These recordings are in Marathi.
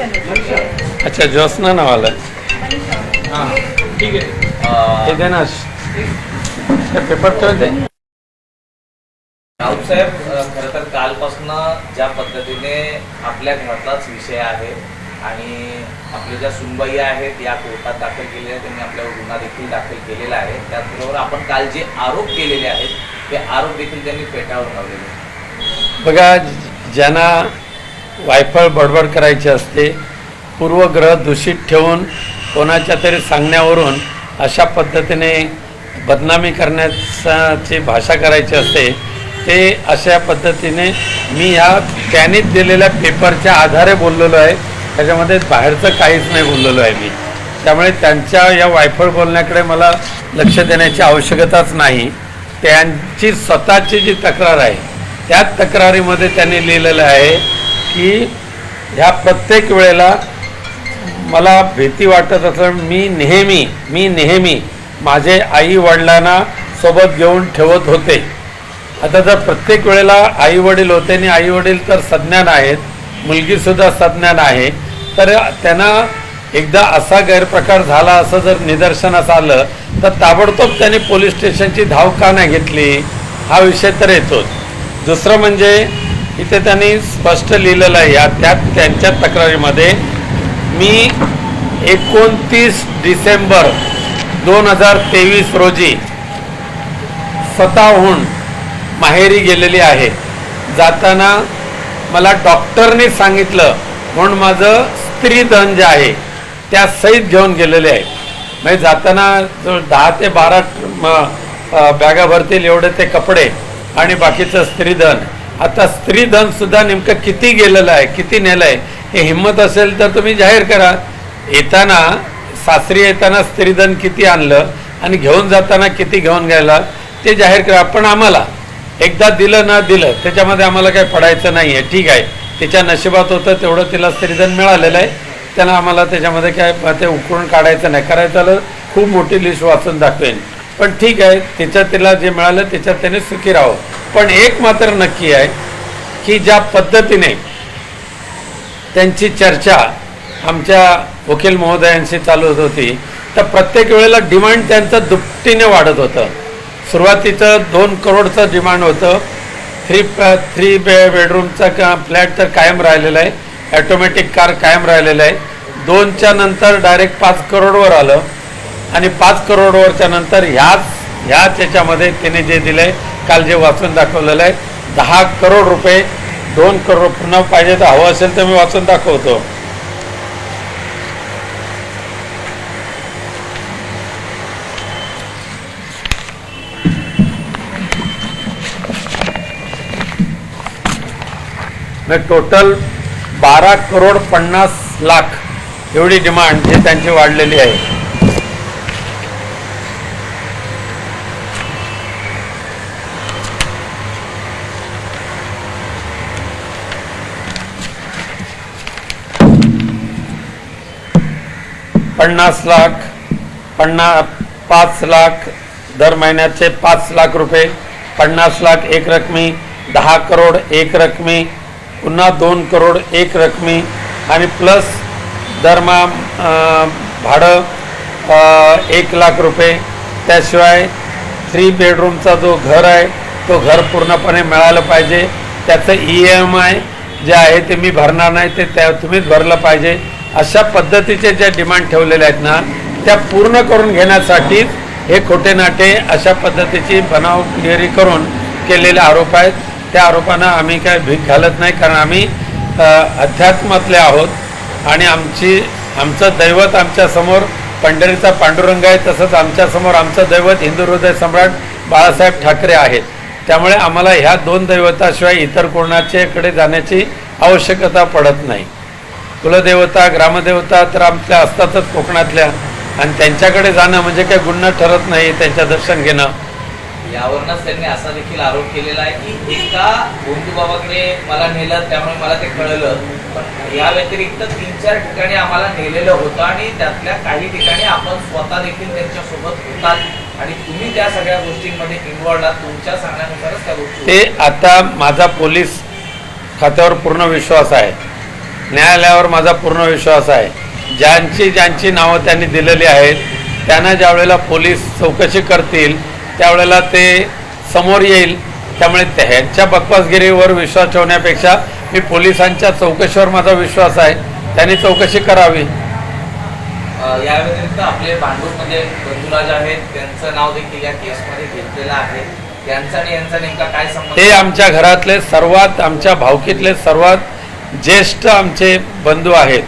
अच्छा ज्योत्सना नावाला ठीक आहे हे दे ना पेपर ठेव दे। राऊत साहेब खरं तर कालपासून ज्या पद्धतीने आपल्या घरातलाच विषय आहे आणि आपल्या ज्या सुनबाई आहेत या कोर्टात दाखल केलेल्या आहेत, त्यांनी आपल्यावर गुन्हा देखील दाखल केलेला आहे। त्याचबरोबर आपण काल जे आरोप केलेले आहेत ते आरोप देखील त्यांनी फेटाळून लावलेले आहेत। बघा, ज्यांना वायफळ बडबड करायची असते, पूर्वग्रह दूषित ठेवून कोणाच्या तरी सांगण्यावरून अशा पद्धतीने बदनामी करण्याची भाषा करायची असते, ते अशा पद्धतीने मी ह्या त्यांनीच दिलेल्या पेपरच्या आधारे बोललेलो आहे, त्याच्यामध्ये बाहेरचं काहीच नाही बोललेलो आहे मी। त्यामुळे त्यांच्या या वायफळ बोलण्याकडे मला लक्ष देण्याची आवश्यकताच नाही। त्यांची स्वतःची जी तक्रार आहे त्या तक्रारीमध्ये त्यांनी लिहिलेलं आहे की ह्या प्रत्येक वेळेला मला भीती वाटत असल्यास मी नेहमी माझे आई वडिलांना सोबत घेऊन ठेवत होते। आता जर प्रत्येक वेळेला आई वडील होते आणि आई वडील तर सज्ञान आहेत, मुलगीसुद्धा सज्ञान आहे, तर त्यांना एकदा असा गैरप्रकार झाला असं जर निदर्शनास आलं तर ताबडतोब त्यांनी पोलीस स्टेशनची धाव का नाही घेतली, हा विषय तर येतोच। दुसरं म्हणजे इथे त्यांनी स्पष्ट लिहिलेलं आहे त्यांच्या तक्रारीमध्ये, मी 29 डिसेंबर 2023 रोजी स्वतःहून माहेरी गेलेली आहे। जाताना मला डॉक्टरने सांगितलं म्हणून माझं स्त्रीधन जे आहे त्या सहित घेऊन गेलेले आहे। म्हणजे जाताना 10 ते 12 बॅगा भरतील एवढे ते कपडे आणि बाकीचं स्त्रीधन। आता स्त्रीधनसुद्धा नेमकं किती गेलेलं आहे, किती नेलं आहे, हे हिंमत असेल तर तुम्ही जाहीर करा। येताना सासरी येताना स्त्रीधन किती आणलं आणि घेऊन जाताना किती घेऊन गेला ते जाहीर करा। पण आम्हाला एकदा दिलं ना दिलं त्याच्यामध्ये आम्हाला काही पडायचं नाही आहे, ठीक आहे, तिच्या नशिबात होतं तेवढं तिला स्त्रीधन मिळालेलं आहे, त्यांना आम्हाला त्याच्यामध्ये काय ते उकळून काढायचं नाही। करायचं आलं खूप मोठी लिस्ट वाचून दाखवेन, पण ठीक आहे, तिला जे मिळालं त्याच्यात त्याने सुखी राहावं। पण एक मात्र नक्की आहे की ज्या पद्धतीने त्यांची चर्चा आमच्या वकील महोदयांशी चालू होती तर प्रत्येक वेळेला डिमांड त्यांचं दुपटीने वाढत होतं। सुरुवातीचं 2 करोडचं डिमांड होतं, 3 बेडरूमचा फ्लॅट तर कायम राहिलेला आहे, ॲटोमॅटिक कार कायम राहिलेला आहे। 2च्या नंतर डायरेक्ट 5 करोडवर आलं आणि 5 करोडवरच्या नंतर ह्याच याच्यामध्ये त्याने जे दिलं आहे काल जे वाचून दाखवलेलं आहे 10 करोड रुपये, 2 करोड पुन्हा पाहिजे तर हवं असेल तर मी वाचून दाखवतो। टोटल 12 करोड 50 लाख एवढी डिमांड ही त्यांची वाढलेली आहे। $5 लाख दर महिन्याचे 5 लाख रुपये, 50 लाख एक रकमी, 10 करोड एक रकमी, पुन्हा 2 करोड एक रकमी आणि प्लस दरमहा भाडं 1 लाख रुपये। त्याशिवाय 3 बेडरूमचा जो घर आहे तो घर पूर्णपणे मिळालं पाहिजे, त्याचं EMI जे आहे ते मी भरणार नाही, ते तुम्हीच भरलं पाहिजे। अशा पद्धतीचे ज्या डिमांड ठेवलेल्या आहेत ना त्या पूर्ण करून घेण्यासाठी हे खोटे नाटे अशा पद्धतीची बनावगिरी करून केलेले आरोप आहेत। त्या आरोपांना आम्ही काय भीक घालत नाही, कारण आम्ही अध्यात्मातले आहोत आणि आमचं दैवत आमच्यासमोर पंढरीचा पांडुरंग आहे, तसंच आमच्यासमोर आमचं दैवत हिंदू हृदय सम्राट बाळासाहेब ठाकरे आहेत। त्यामुळे आम्हाला ह्या 2 दैवताशिवाय इतर कोणाच्याकडे जाण्याची आवश्यकता पडत नाही। कुलदेवता ग्रामदेवता तर आपल्या असतातच कोकणातल्या, आणि त्यांच्याकडे जाणं म्हणजे काही गुन्हा ठरत नाही त्यांच्या दर्शन घेणं। यावरूनच त्यांनी असा देखील आरोप केलेला आहे की एका गोंदूबाबाकडे मला नेलं त्यामुळे मला ते कळलं, पण या व्यतिरिक्त 3-4 ठिकाणी आम्हाला नेलेलं होतं आणि त्यातल्या काही ठिकाणी आपण स्वतः देखील त्यांच्यासोबत होतात आणि तुम्ही त्या सगळ्या गोष्टींमध्ये इन्व्हॉल्ड आहात, तुमच्या सांगण्यानुसारच त्या गोष्टी। ते आता माझा पोलीस खात्यावर पूर्ण विश्वास आहे, न्यायालयावर माझा पूर्ण विश्वास आहे. ज्यांची नावं त्यांनी दिलेली आहेत त्यांना ज्या वेळेला पोलीस चौकशी करतील त्यावेळेला ते समोर येईल. त्यामुळे ह्यांच्या बकवासगिरीवर विश्वास ठेवण्यापेक्षा मी पोलिसांच्या चौकशीवर माझा विश्वास आहे, त्यांनी चौकशी करावी. या व्यतिरिक्त आपले भांडूपमध्ये बंधुराज आहेत, त्यांचं नाव देखील या केसमध्ये घेतलेलं आहे. त्यांचा आणि यांचा नेमका काय संबंध? ते आमच्या घरातले सर्वात, आमच्या भावकीतले सर्वात ज्येष्ठ आमचे बंधू आहेत,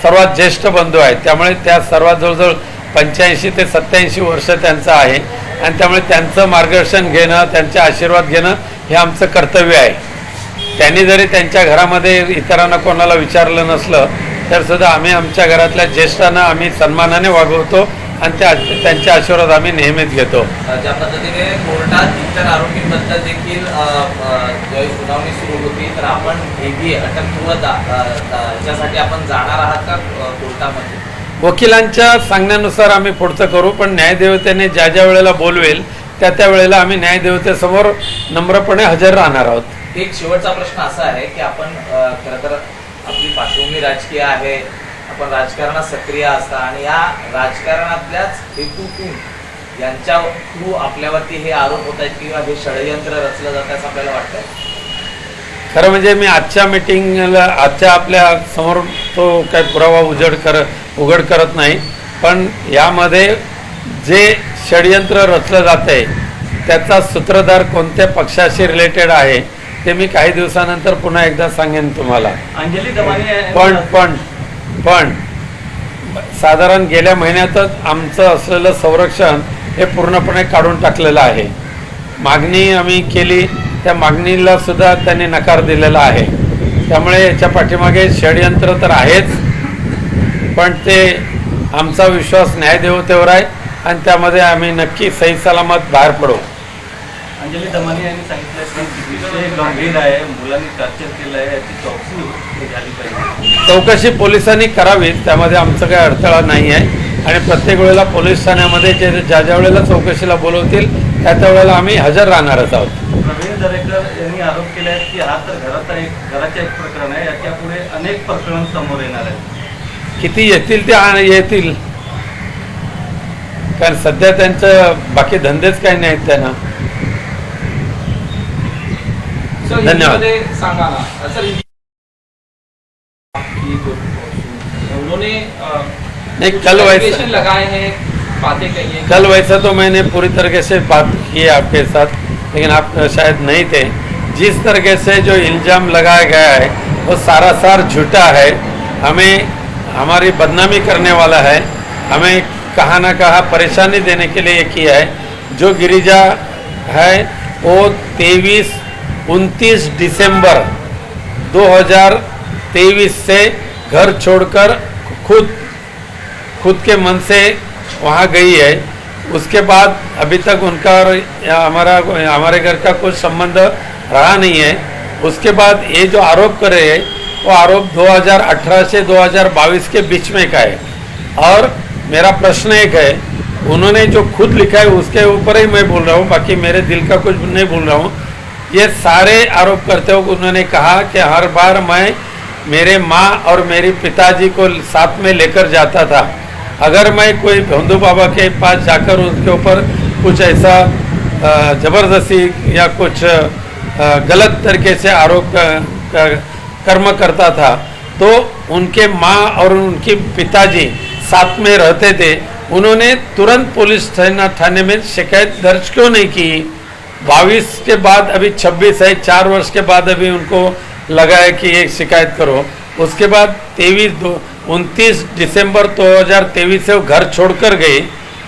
सर्वात ज्येष्ठ बंधू आहेत. त्यामुळे त्या सर्वात जवळजवळ 85 ते 87 वर्ष त्यांचं आहे आणि त्यामुळे त्यांचं मार्गदर्शन घेणं, त्यांचे आशीर्वाद घेणं हे आमचं कर्तव्य आहे. त्यांनी जरी त्यांच्या घरामध्ये इतरांना कोणाला विचारलं नसलं तर सुद्धा आम्ही आमच्या घरातल्या ज्येष्ठांना आम्ही सन्मानाने वागवतो आणि त्यांचे आशीर्वाद आम्ही नेहमीच घेतो. ज्या पद्धतीने कोर्टात इतर आरोपींबद्दल देखील सुनावणी सुरू होती, तर आपण हेही अटकपूर्व याच्यासाठी आपण जाणार आहात का कोर्टामध्ये? वकिलांच्या सांगण्यानुसार आम्ही पुढचं करू, पण न्यायदेवतेने ज्या ज्या वेळेला बोलवेल त्या वेळेला आम्ही न्यायदेवतेसमोर नम्रपणे हजर राहणार आहोत. एक शेवटचा प्रश्न असा आहे की आपण खरं तर आपली पार्श्वभूमी राजकीय आहे, आपण राजकारणात सक्रिय असता आणि या राजकारणातल्याच हेतूतून यांच्या थ्रू आपल्यावरती हे आरोप होत आहेत किंवा हे षडयंत्र रचलं जातं असं आपल्याला वाटतं? खरं म्हणजे मी आजच्या मीटिंगला आजच्या आपल्या समोर तो काही पुरावा उघड करत नाही, पण यामध्ये जे षडयंत्र रचलं जाते त्याचा सूत्रधार कोणत्या पक्षाशी रिलेटेड आहे ते मी काही दिवसानंतर पुन्हा एकदा सांगेन तुम्हाला. अंजली दमानी पण साधारण गेल्या महिन्यातच आमचं असलेलं संरक्षण हे पूर्णपणे काढून टाकलेलं आहे. मागणी आम्ही केली, त्या मागणीला सुद्धा त्यांनी नकार दिलेला आहे. त्यामुळे याच्या पाठीमागे षडयंत्र तर आहेच, पण ते आमचा विश्वास न्यायदेवतेवर आहे आणि त्यामध्ये आम्ही नक्की सही सलामत बाहेर पडू. अंजली दमानी यांनी सांगितलं की विषय गंभीर आहे, मुलांनी टॉर्चर केलं आहे, याची चौकशी झाली पाहिजे. चौकशी पोलिसांनी करावी, त्यामध्ये आमचं काही अडथळा नाही आहे आणि प्रत्येक वेळेला पोलीस ठाण्यामध्ये ज्या वेळेला चौकशीला बोलवतील त्या वेळेला आम्ही हजर राहणारच आहोत. प्रवीण दरेकर यांनी आरोप केले आहेत की हा तर घराचं एक प्रकरण आहे, याच्या पुढे अनेक प्रकरण समोर येणार आहेत. किती येतील ते येतील, कारण सध्या त्यांचं बाकी धंदेच काही नाहीत त्यांना. धन्यवाद. सांगा ना सर, उन्होंने कल लगाए हैं, बातें कही हैं. कल वैसा तो मैंने पूरी तरीके से बात की है आपके साथ, लेकिन आप शायद नहीं थे. जिस तरीके से जो इल्ज़ाम लगाया गया है वो सारासार झूठा है, हमें हमारी बदनामी करने वाला है, हमें कहाँ ना कहाँ परेशानी देने के लिए किया है. जो गिरिजा है वो 29 दिसंबर 2023 से घर छोड़कर खुद के मन से वहाँ गई है. उसके बाद अभी तक उनका और हमारे घर का कुछ संबंध रहा नहीं है. उसके बाद ये जो आरोप कर रहे हैं वो आरोप 2018 से 2022 के बीच में का है. और मेरा प्रश्न एक है, उन्होंने जो खुद लिखा है उसके ऊपर ही मैं बोल रहा हूँ, बाकी मेरे दिल का कुछ नहीं बोल रहा हूँ. ये सारे आरोप करते हुए उन्होंने कहा कि हर बार मैं मेरे माँ और मेरे पिताजी को साथ में लेकर जाता था. अगर मैं कोई भोंदू बाबा के पास जाकर उसके ऊपर कुछ ऐसा ज़बरदस्ती या कुछ गलत तरीके से आरोप कर्म करता था तो उनके माँ और उनके पिताजी साथ में रहते थे. उन्होंने तुरंत पुलिस थाने में शिकायत दर्ज क्यों नहीं की? 22 के बाद अभी 26 है, 4 वर्ष के बाद अभी उनको लगा है कि ये शिकायत करो. उसके बाद 29 दिसंबर 2023 से वो घर छोड़कर गए,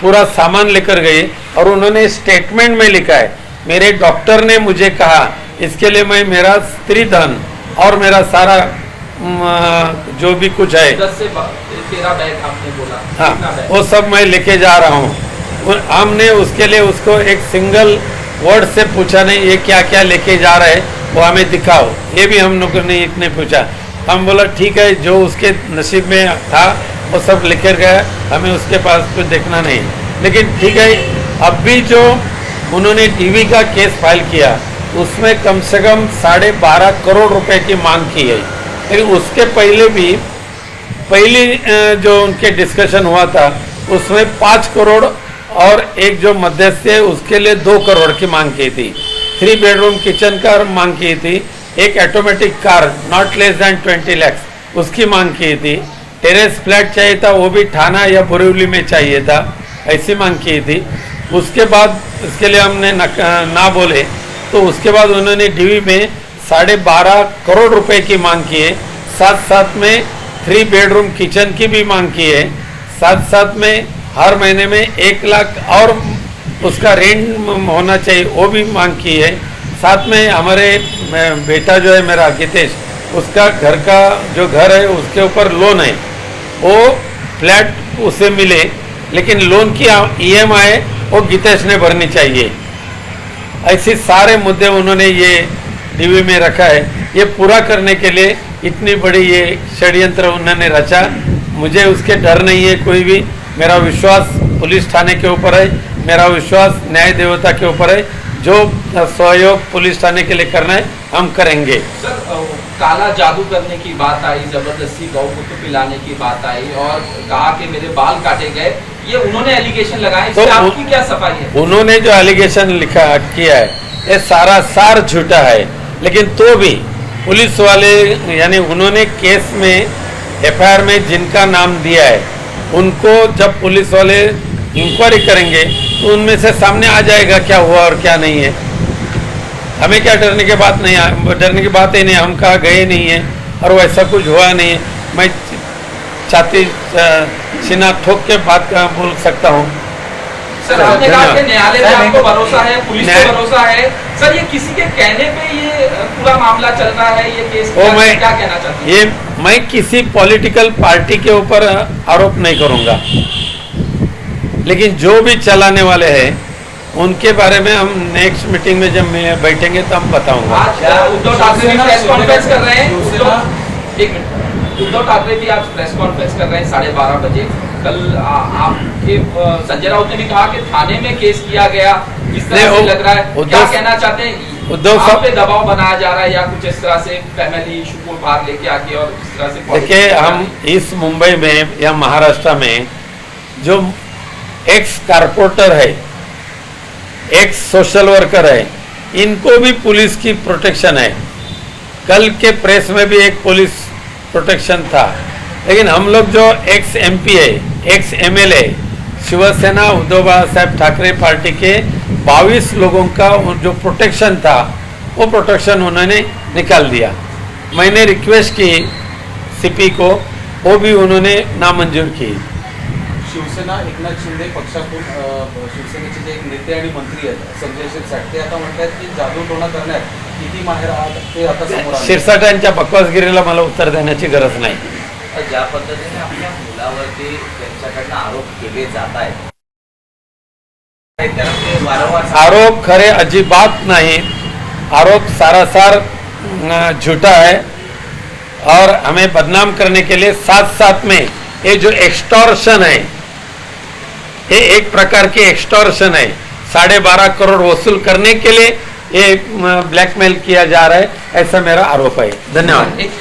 पूरा सामान लेकर गए और उन्होंने स्टेटमेंट में लिखा है, मेरे डॉक्टर ने मुझे कहा इसके लिए मैं मेरा स्त्री धन और मेरा सारा जो भी कुछ है 10 से 13 बैग आपने बोला, हाँ वो सब मैं लेके जा रहा हूँ. हमने उसके लिए उसको एक सिंगल वर्ड से पूछा नहीं ये क्या क्या लेके जा रहे हैं, वो हमें दिखाओ, ये भी हम लोगों ने इतने पूछा. हम बोला ठीक है, जो उसके नसीब में था वो सब लेकर गया, हमें उसके पास कुछ देखना नहीं. लेकिन ठीक है, अब भी जो उन्होंने टीवी का केस फाइल किया उसमें कम से कम 12.5 करोड़ रुपए की मांग की है. लेकिन उसके पहले भी पहली जो उनके डिस्कशन हुआ था उसमें 5 करोड़ और एक जो मध्यस्थ है उसके लिए 2 करोड़ की मांग की थी, 3 बेडरूम किचन का मांग की थी, एक automatic car not less than 20 lakh उसकी मांग की थी, टेरेस फ्लैट चाहिए था वो भी थाना या बोरीवली में चाहिए था, ऐसी मांग की थी। उसके बाद इसके लिए हमने ना बोले तो उसके बाद उन्होंने डीवी में 12.5 करोड़ रुपए की मांग की है, साथ साथ में 3 बेडरूम किचन की भी मांग की है, साथ साथ में हर महीने में 1 लाख और उसका रेंट होना चाहिए वो भी मांग की है। साथ में हमारे बेटा जो है मेरा गितेश उसका घर का जो घर है उसके ऊपर लोन है, वो फ्लैट उसे मिले लेकिन लोन की EMI वो गितेश ने भरनी चाहिए। ऐसे सारे मुद्दे उन्होंने ये डीवी में रखा है। ये पूरा करने के लिए इतनी बड़ी ये षड्यंत्र उन्होंने रचा। मुझे उसके डर नहीं है कोई भी, मेरा विश्वास पुलिस थाने के ऊपर है, मेरा विश्वास न्याय देवता के ऊपर है। जो सहयोग पुलिस थाने के लिए करना है हम करेंगे। सर काला जादू करने की बात आई, जबरदस्ती गौमूत्र पिलाने की बात आई और कहा कि मेरे बाल काटे गए, ये उन्होंने एलिगेशन लगाए, इससे आपकी क्या सफाई है? उन्होंने जो एलिगेशन लिखा किया है ये सारा सार झूठा है, लेकिन तो भी पुलिस वाले यानी उन्होंने केस में FIR में जिनका नाम दिया है उनको जब पुलिस वाले इंक्वायरी करेंगे तो उनमें से सामने आ जाएगा क्या हुआ और क्या नहीं है। हमें क्या डरने की बात नहीं, डरने की बात ही नहीं, हम कहाँ गए नहीं है और वैसा कुछ हुआ नहीं है। मैं छाती सीना ठोक के बात बोल सकता हूँ। सर आपने कहा कि न्यायालय पे आपको भरोसा है, पुलिस पे भरोसा है, सर ये किसी के कहने पे ये पूरा मामला चल रहा है, ये केस क्या कहना चाहते हैं? ये मैं किसी पॉलिटिकल पार्टी के ऊपर आरोप नहीं करूंगा, लेकिन जो भी चलाने वाले हैं उनके बारे में हम नेक्स्ट मीटिंग में जब बैठेंगे तो हम बताऊंगा। आज उद्धव ठाकरे भी प्रेस कॉन्फ्रेंस कर रहे हैं, एक मिनट, उद्धव ठाकरे भी आज प्रेस कॉन्फ्रेंस कर रहे हैं 12:30 बजे। कल आपके संजय राउत ने भी कहा कि थाने में केस किया गया, इस तरह से लग रहा है, क्या कहना चाहते हैं? उद्धव आप पे दबाव बनाया जा रहा है या कुछ इस तरह से फैमिली इशू को बाहर लेके आके और इस तरह से? देखिए हम इस मुंबई में या महाराष्ट्र में जो एक्स कारपोरेटर है, एक्स सोशल वर्कर है, इनको भी पुलिस की प्रोटेक्शन है। कल के प्रेस में भी एक पुलिस प्रोटेक्शन था, लेकिन हम लोग जो एक्स MP है, एक्स MLA, शिवसेना उद्धव साहब ठाकरे पार्टी के 22 लोगों का जो प्रोटेक्शन था वो प्रोटेक्शन उन्होंने निकाल दिया। मैंने रिक्वेस्ट की CP को, वो भी उन्होंने नामंजूर की। शिवसेना एकनाथ शिंदे पक्षातून शिवसेनेचे जे एक नेते आणि मंत्री आहेत संजय शिरसाट ते आता म्हणतात की जादूटोणा करण्यात किती माहेर आहात ते आता समोर आले. शिरसाटांच्या बकवासगिरीला मला उत्तर देण्याची गरज नाही. ज्या पद्धतीने आपल्या मुलावरती त्यांच्याकडनं आरोप केले जात आहेत त्याला ते वारंवार आरोप खरे अजिबात नहीं, आरोप सारासार झूठा है और हमें बदनाम करने के लिए साथ साथ में ये जो एक्सटॉर्शन है, ये एक प्रकार की एक्सटॉर्शन है। 12.5 करोड़ वसूल करने के लिए ये ब्लैकमेल किया जा रहा है, ऐसा मेरा आरोप है। धन्यवाद।